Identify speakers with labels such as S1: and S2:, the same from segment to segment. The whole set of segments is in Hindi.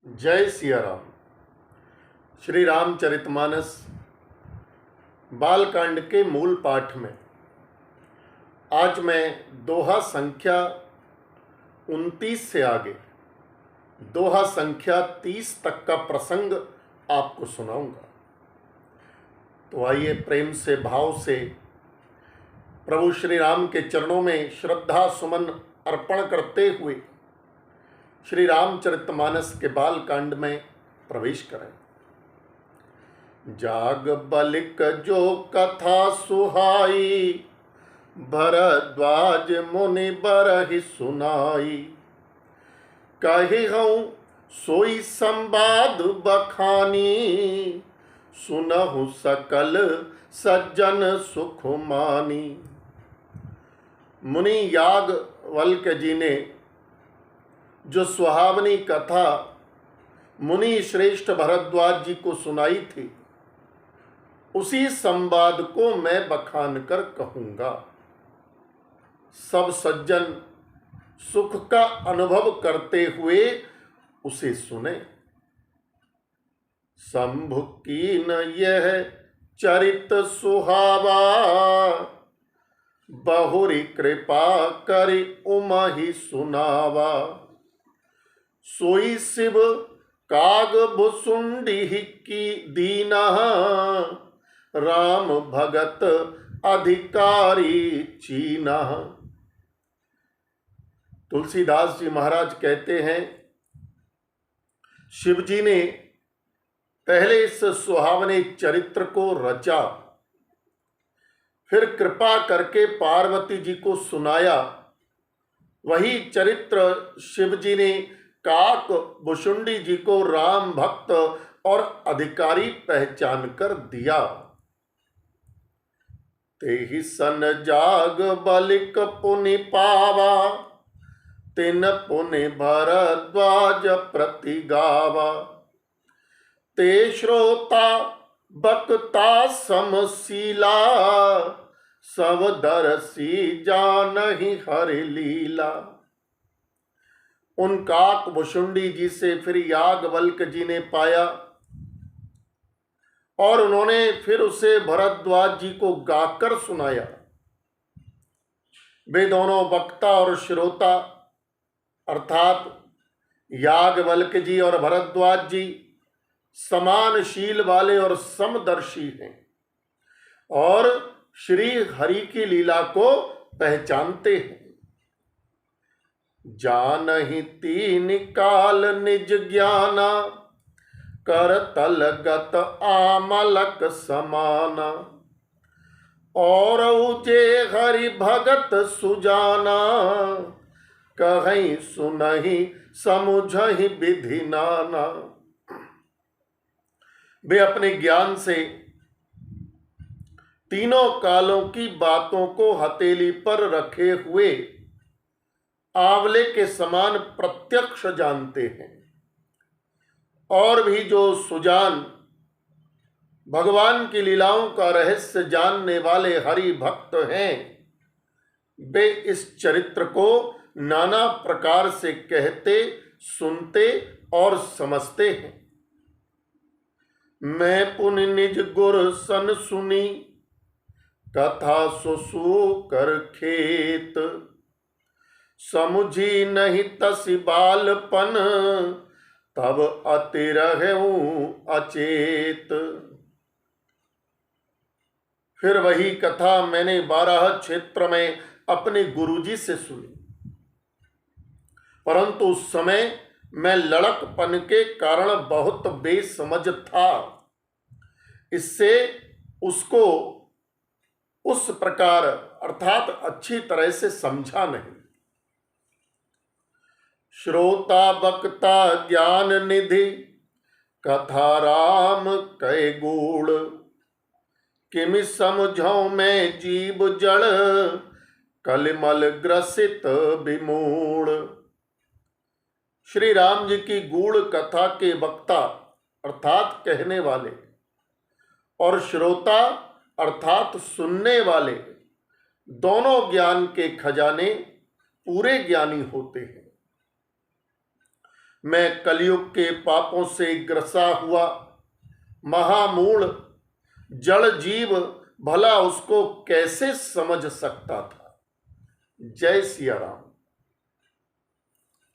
S1: जय सिया राम। श्री रामचरितमानस बालकांड के मूल पाठ में आज मैं दोहा संख्या 29 से आगे दोहा संख्या 30 तक का प्रसंग आपको सुनाऊंगा। तो आइए प्रेम से भाव से प्रभु श्री राम के चरणों में श्रद्धा सुमन अर्पण करते हुए श्री रामचरितमानस के बालकांड में प्रवेश करें। जाग बलिक जो कथा सुहाई, भरद्वाज मुनि बरहि सुनाई। कहि हूँ सोई संवाद बखानी, सुनहु सकल सज्जन सुख मानी। मुनि याज्ञवल्क्य जी ने जो सुहावनी कथा मुनि श्रेष्ठ भरद्वाज जी को सुनाई थी, उसी संवाद को मैं बखान कर कहूँगा। सब सज्जन सुख का अनुभव करते हुए उसे सुने। शंभु कीन यह चरित सुहावा, बहुरी कृपा करि उमहि सुनावा। सोई शिव काग भुसुंडी की दीना, राम भगत अधिकारी चीना। तुलसीदास जी महाराज कहते हैं, शिव जी ने पहले इस सुहावने चरित्र को रचा, फिर कृपा करके पार्वती जी को सुनाया। वही चरित्र शिव जी ने काक भुसुंडी जी को राम भक्त और अधिकारी पहचान कर दिया। तेहि सन जाग बलिक पुनि पावा, तिन पुनि भरद्वाज प्रति गावा। ते श्रोता बक्ता समशीला, सब दरसी जानहि हरि लीला। उन काक भुसुंडी जी से फिर याज्ञवल्क्य जी ने पाया और उन्होंने फिर उसे भरद्वाज जी को गाकर सुनाया। वे दोनों वक्ता और श्रोता अर्थात याज्ञवल्क्य जी और भरद्वाज जी समानशील वाले और समदर्शी हैं और श्री हरि की लीला को पहचानते हैं। जानहि तीन काल निज ज्ञाना, कर तलगत आमलक समाना। और उजे हरि भगत सुजाना, कहीं सुनहि समुझहि विधि नाना। वे अपने ज्ञान से तीनों कालों की बातों को हथेली पर रखे हुए आंवले के समान प्रत्यक्ष जानते हैं। और भी जो सुजान भगवान की लीलाओं का रहस्य जानने वाले हरि भक्त हैं, वे इस चरित्र को नाना प्रकार से कहते, सुनते और समझते हैं। मैं पुनि निज गुर सन सुनी, कथा सुसु कर खेत। समुझी नहीं तसि बालपन, तब अति रहूं अचेत। फिर वही कथा मैंने 12 क्षेत्र में अपने गुरुजी से सुनी, परंतु उस समय मैं लड़कपन के कारण बहुत बेसमझ था, इससे उसको उस प्रकार अर्थात अच्छी तरह से समझा नहीं। श्रोता बक्ता ज्ञान निधि, कथा राम कै गूढ़। किमि समझौ मैं जीव जड़, कलिमल ग्रसित विमूढ़। श्री राम जी की गूढ़ कथा के वक्ता अर्थात कहने वाले और श्रोता अर्थात सुनने वाले दोनों ज्ञान के खजाने पूरे ज्ञानी होते हैं। मैं कलयुग के पापों से ग्रसा हुआ महामूढ़ जड़ जीव भला उसको कैसे समझ सकता था। जय सिया राम।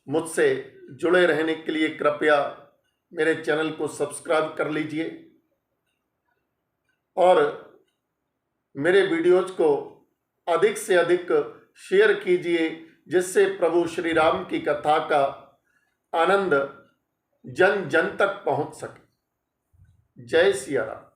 S1: मुझसे जुड़े रहने के लिए कृपया मेरे चैनल को सब्सक्राइब कर लीजिए और मेरे वीडियोज को अधिक से अधिक शेयर कीजिए, जिससे प्रभु श्री राम की कथा का आनंद जन जन तक पहुंच सके। जय सिया राम।